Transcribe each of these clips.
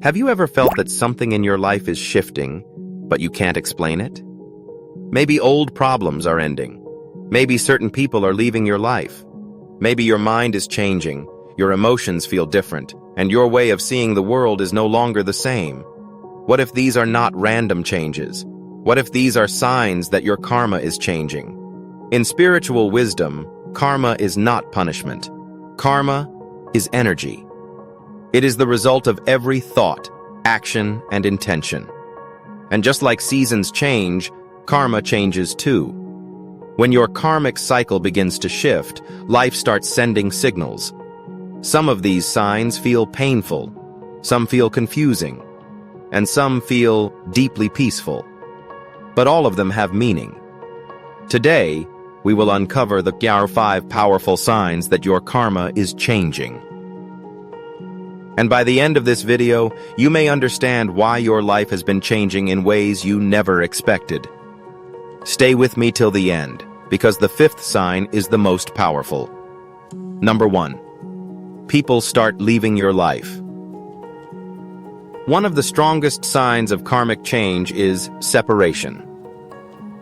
Have you ever felt that something in your life is shifting, but you can't explain it? Maybe old problems are ending. Maybe certain people are leaving your life. Maybe your mind is changing, your emotions feel different, and your way of seeing the world is no longer the same. What if these are not random changes? What if these are signs that your karma is changing? In spiritual wisdom, karma is not punishment. Karma is energy. It is the result of every thought, action, and intention. And just like seasons change, karma changes too. When your karmic cycle begins to shift, life starts sending signals. Some of these signs feel painful, some feel confusing, and some feel deeply peaceful. But all of them have meaning. Today, we will uncover the 5 powerful signs that your karma is changing. And by the end of this video, you may understand why your life has been changing in ways you never expected. Stay with me till the end, because the 5th sign is the most powerful. Number 1. People start leaving your life. One of the strongest signs of karmic change is separation.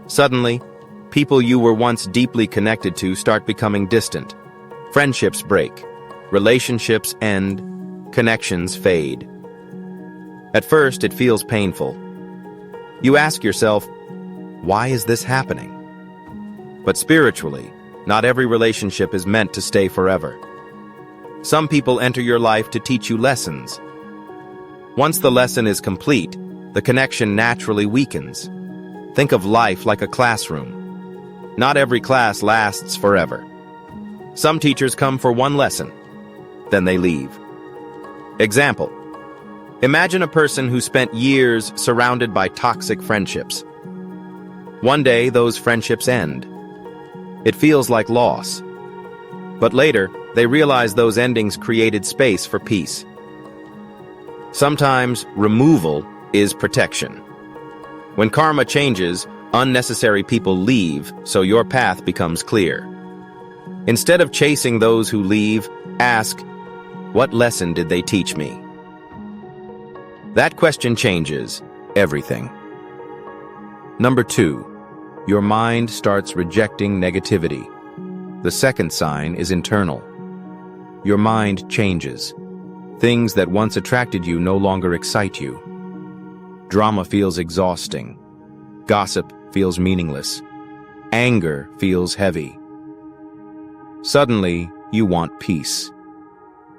Suddenly, people you were once deeply connected to start becoming distant. Friendships break, relationships end, connections fade. At first, it feels painful. You ask yourself, why is this happening? But spiritually, not every relationship is meant to stay forever. Some people enter your life to teach you lessons. Once the lesson is complete, the connection naturally weakens. Think of life like a classroom. Not every class lasts forever. Some teachers come for one lesson, then they leave. Example: imagine a person who spent years surrounded by toxic friendships. One day, those friendships end. It feels like loss. But later, they realize those endings created space for peace. Sometimes, removal is protection. When karma changes, unnecessary people leave, so your path becomes clear. Instead of chasing those who leave, ask, what lesson did they teach me? That question changes everything. Number 2. Your mind starts rejecting negativity. The 2nd sign is internal. Your mind changes. Things that once attracted you no longer excite you. Drama feels exhausting. Gossip feels meaningless. Anger feels heavy. Suddenly, you want peace.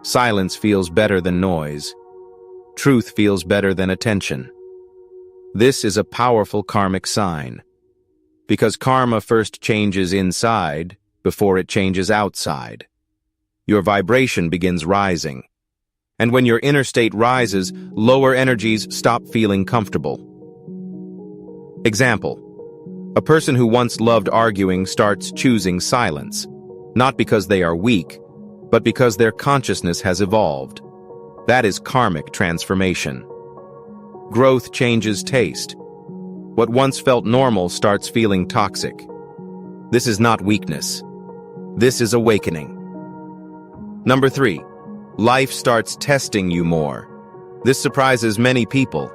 Silence feels better than noise. Truth feels better than attention. This is a powerful karmic sign, because karma first changes inside before it changes outside. Your vibration begins rising, and when your inner state rises, lower energies stop feeling comfortable. Example: a person who once loved arguing starts choosing silence, not because they are weak, but because their consciousness has evolved. That is karmic transformation. Growth changes taste. What once felt normal starts feeling toxic. This is not weakness. This is awakening. Number 3. Life starts testing you more. This surprises many people.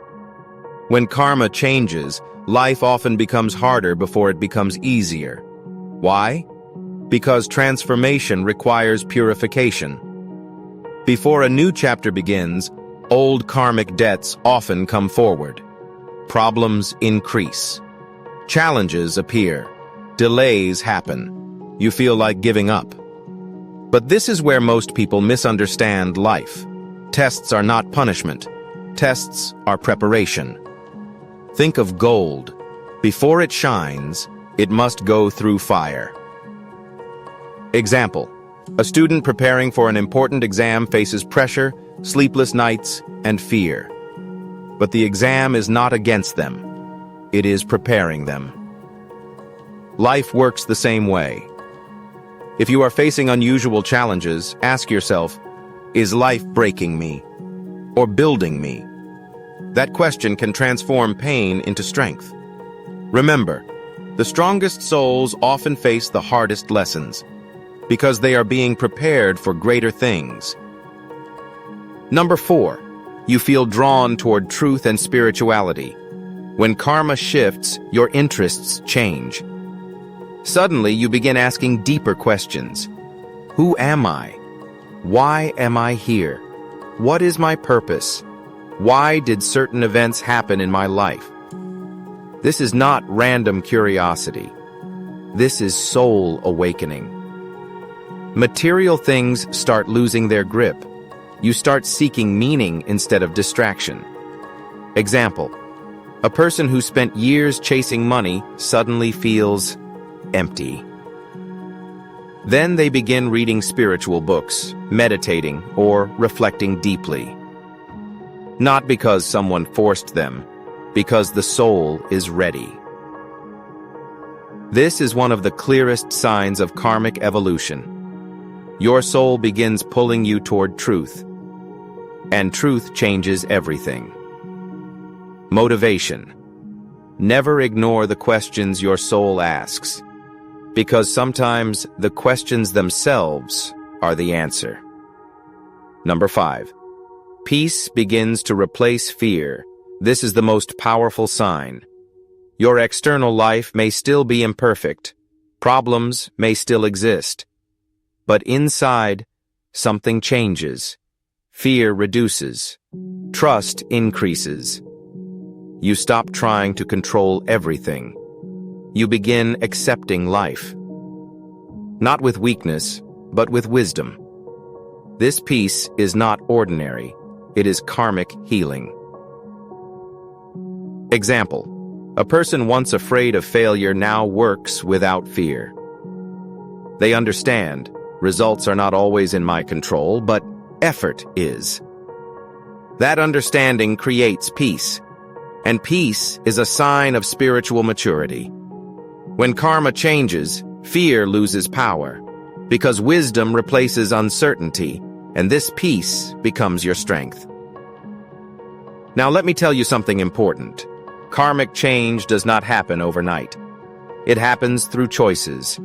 When karma changes, life often becomes harder before it becomes easier. Why? Because transformation requires purification. Before a new chapter begins, old karmic debts often come forward. Problems increase. Challenges appear. Delays happen. You feel like giving up. But this is where most people misunderstand life. Tests are not punishment. Tests are preparation. Think of gold. Before it shines, it must go through fire. Example: a student preparing for an important exam faces pressure, sleepless nights, and fear. But the exam is not against them. It is preparing them. Life works the same way. If you are facing unusual challenges, ask yourself, is life breaking me or building me? That question can transform pain into strength. Remember, the strongest souls often face the hardest lessons because they are being prepared for greater things. Number 4. You feel drawn toward truth and spirituality. When karma shifts, your interests change. Suddenly, you begin asking deeper questions. Who am I? Why am I here? What is my purpose? Why did certain events happen in my life? This is not random curiosity. This is soul awakening. Material things start losing their grip. You start seeking meaning instead of distraction. Example: a person who spent years chasing money suddenly feels empty. Then they begin reading spiritual books, meditating, or reflecting deeply. Not because someone forced them, because the soul is ready. This is one of the clearest signs of karmic evolution. Your soul begins pulling you toward truth, and truth changes everything. Motivation. Never ignore the questions your soul asks, because sometimes the questions themselves are the answer. Number 5. Peace begins to replace fear. This is the most powerful sign. Your external life may still be imperfect. Problems may still exist. But inside, something changes. Fear reduces. Trust increases. You stop trying to control everything. You begin accepting life. Not with weakness, but with wisdom. This peace is not ordinary. It is karmic healing. Example: a person once afraid of failure now works without fear. They understand, results are not always in my control, but effort is. That understanding creates peace, and peace is a sign of spiritual maturity. When karma changes, fear loses power, because wisdom replaces uncertainty, and this peace becomes your strength. Now let me tell you something important. Karmic change does not happen overnight. It happens through choices.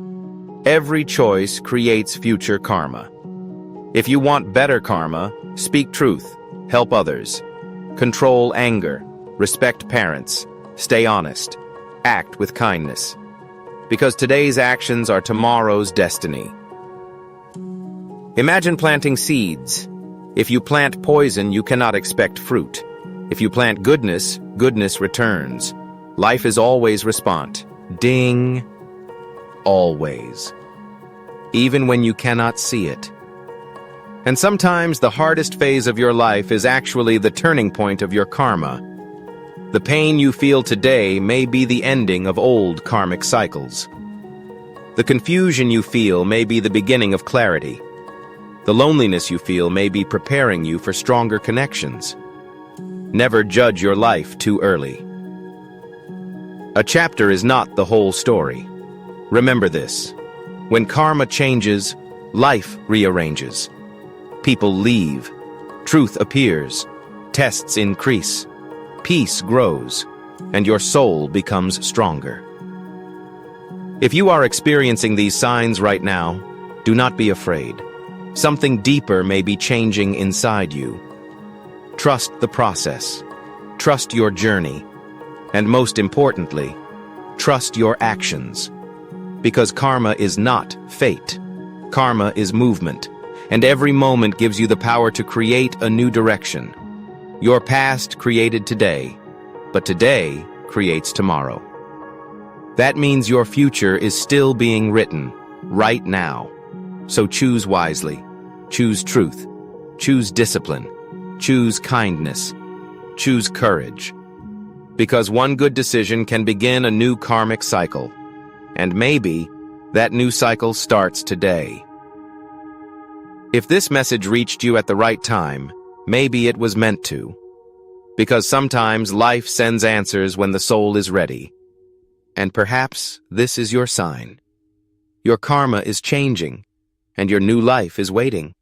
Every choice creates future karma. If you want better karma, speak truth, help others, control anger, respect parents, stay honest, act with kindness. Because today's actions are tomorrow's destiny. Imagine planting seeds. If you plant poison, you cannot expect fruit. If you plant goodness, goodness returns. Life is always response. Ding. Always. Even when you cannot see it. And sometimes the hardest phase of your life is actually the turning point of your karma. The pain you feel today may be the ending of old karmic cycles. The confusion you feel may be the beginning of clarity. The loneliness you feel may be preparing you for stronger connections. Never judge your life too early. A chapter is not the whole story. Remember this. When karma changes, life rearranges. People leave. Truth appears. Tests increase. Peace grows, and your soul becomes stronger. If you are experiencing these signs right now, do not be afraid. Something deeper may be changing inside you. Trust the process. Trust your journey. And most importantly, trust your actions. Because karma is not fate. Karma is movement, and every moment gives you the power to create a new direction. Your past created today, but today creates tomorrow. That means your future is still being written, right now. So choose wisely. Choose truth. Choose discipline. Choose kindness. Choose courage. Because one good decision can begin a new karmic cycle. And maybe that new cycle starts today. If this message reached you at the right time, maybe it was meant to. Because sometimes life sends answers when the soul is ready. And perhaps this is your sign. Your karma is changing, and your new life is waiting.